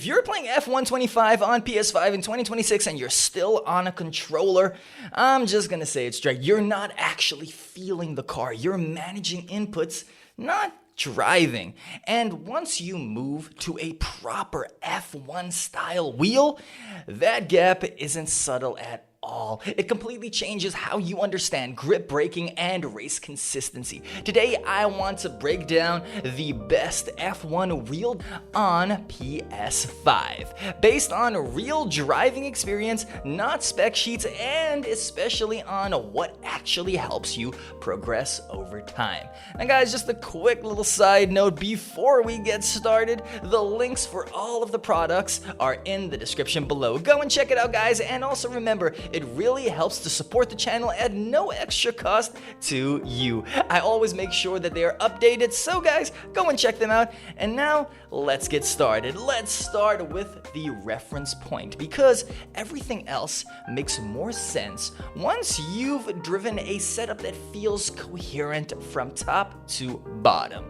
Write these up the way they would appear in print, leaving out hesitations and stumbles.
you're playing F125 on PS5 in 2026 and you're still on a controller, I'm just gonna say it straight. You're not actually feeling the car. You're managing inputs, not driving. And once you move to a proper F1 style wheel, that gap isn't subtle at all. It completely changes how you understand grip braking and race consistency. Today, I want to break down the best F1 wheel on PS5, based on real driving experience, not spec sheets, and especially on what actually helps you progress over time. Now guys, just a quick little side note before we get started, the links for all of the products are in the description below. Go and check it out, guys, and also remember, it really helps to support the channel at no extra cost to you. I always make sure that they are updated, so guys, go and check them out. And now, let's get started. Let's start with the reference point, because everything else makes more sense once you've driven a setup that feels coherent from top to bottom.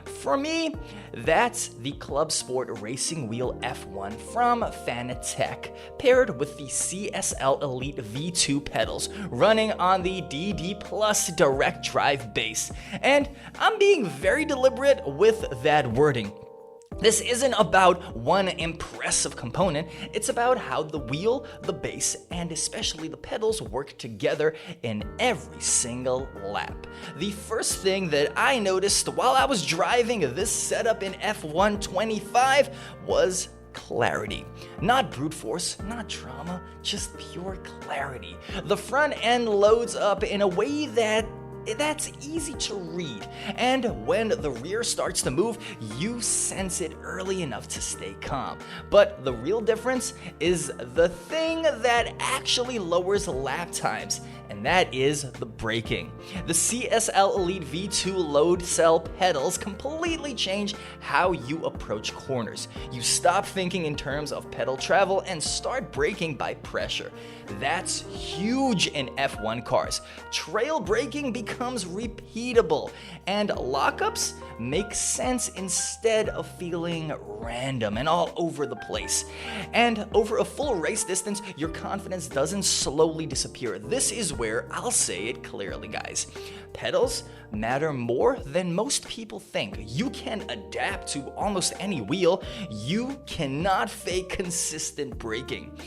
For me, that's the ClubSport Racing Wheel F1 from Fanatec, paired with the CSL Elite V2 pedals running on the DD Plus direct drive base. And I'm being very deliberate with that wording. This isn't about one impressive component, it's about how the wheel, the base, and especially the pedals work together in every single lap. The first thing that I noticed while I was driving this setup in F125 was clarity. Not brute force, not drama, just pure clarity. The front end loads up in a way that's easy to read, and when the rear starts to move, you sense it early enough to stay calm. But the real difference is the thing that actually lowers lap times, and that is the braking. The CSL Elite V2 load cell pedals completely change how you approach corners. You stop thinking in terms of pedal travel and start braking by pressure. That's huge in F1 cars. Trail braking becomes repeatable, and lockups make sense instead of feeling random and all over the place. And over a full race distance, your confidence doesn't slowly disappear. This is where I'll say it clearly, guys. Pedals matter more than most people think. You can adapt to almost any wheel. You cannot fake consistent braking.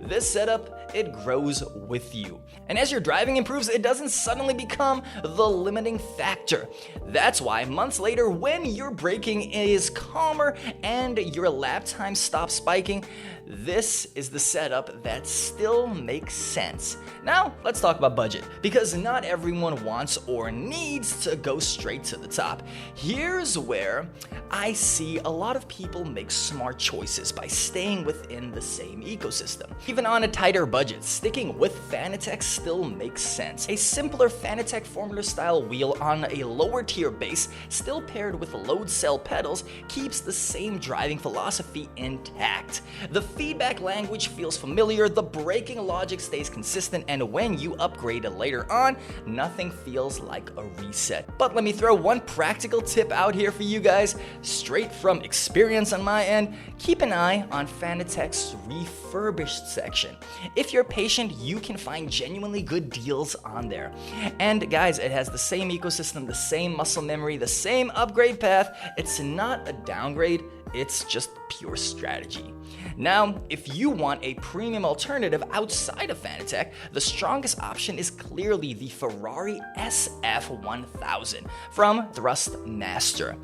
This setup, it grows with you. And as your driving improves, it doesn't suddenly become the limiting factor. That's why months later, when your braking is calmer and your lap time stops spiking, this is the setup that still makes sense. Now, let's talk about budget, because not everyone wants or needs to go straight to the top. Here's where I see a lot of people make smart choices by staying within the same ecosystem. Even on a tighter budget, sticking with Fanatec still makes sense. A simpler Fanatec Formula style wheel on a lower tier base, still paired with load cell pedals, keeps the same driving philosophy intact. The feedback language feels familiar, the braking logic stays consistent, and when you upgrade it later on, nothing feels like a reset. But let me throw one practical tip out here for you guys, straight from experience on my end. Keep an eye on Fanatec's refurbished section. If you're patient, you can find genuinely good deals on there. And guys, it has the same ecosystem, the same muscle memory, the same upgrade path. It's not a downgrade, it's just pure strategy. Now, if you want a premium alternative outside of Fanatec, the strongest option is clearly the Ferrari SF1000 from Thrustmaster.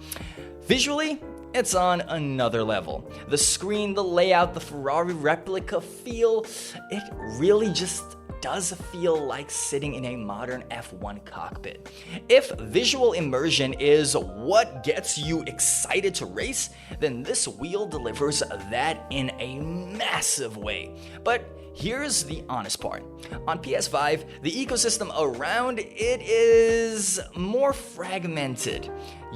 Visually, it's on another level. The screen, the layout, the Ferrari replica feel, it really just does feel like sitting in a modern F1 cockpit. If visual immersion is what gets you excited to race, then this wheel delivers that in a massive way. But here's the honest part. On PS5, the ecosystem around it is more fragmented.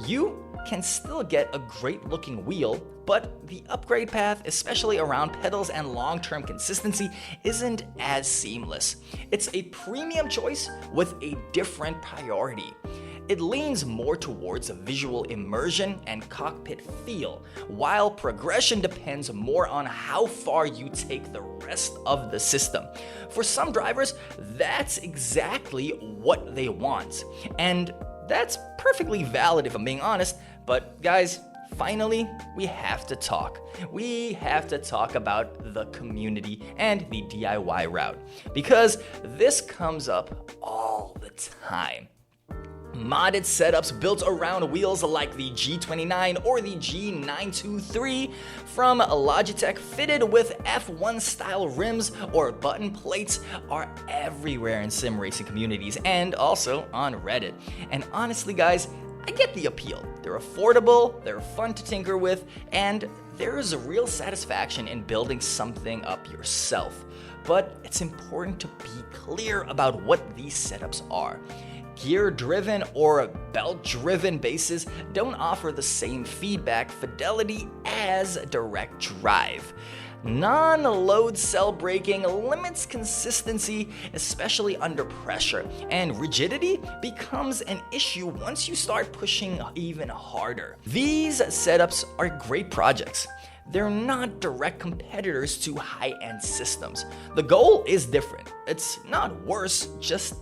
You can still get a great looking wheel, but the upgrade path, especially around pedals and long-term consistency, isn't as seamless. It's a premium choice with a different priority. it leans more towards a visual immersion and cockpit feel, while progression depends more on how far you take the rest of the system. For some drivers, that's exactly what they want, and that's perfectly valid if I'm being honest, but guys, finally, we have to talk. We have to talk about the community and the DIY route, because this comes up all the time. Modded setups built around wheels like the G29 or the G923 from Logitech fitted with F1 style rims or button plates are everywhere in sim racing communities and also on Reddit. And honestly guys, I get the appeal. They're affordable, they're fun to tinker with, and there is a real satisfaction in building something up yourself. But it's important to be clear about what these setups are. Gear-driven or belt-driven bases don't offer the same feedback fidelity as direct drive. Non-load cell braking limits consistency, especially under pressure, and rigidity becomes an issue once you start pushing even harder. These setups are great projects. They're not direct competitors to high-end systems. The goal is different. It's not worse, just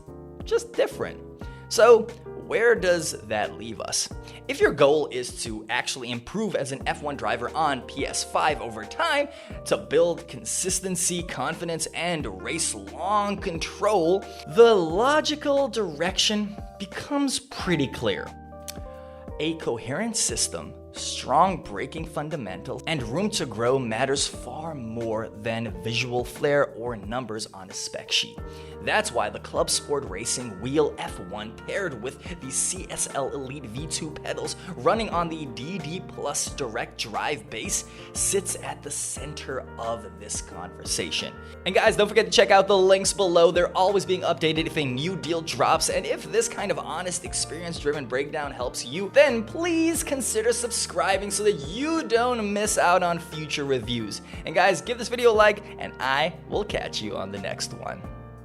different. So, where does that leave us? If your goal is to actually improve as an F1 driver on PS5 over time, to build consistency, confidence, and race-long control, the logical direction becomes pretty clear. A coherent system, strong braking fundamentals, and room to grow matters far more than visual flair or numbers on a spec sheet. That's why the ClubSport Racing Wheel F1 paired with the CSL Elite V2 pedals running on the DD Plus direct drive base sits at the center of this conversation. And guys, don't forget to check out the links below. They're always being updated if a new deal drops, and if this kind of honest, experience-driven breakdown helps you, then please consider subscribing so that you don't miss out on future reviews. And guys, give this video a like, and I will catch you on the next one.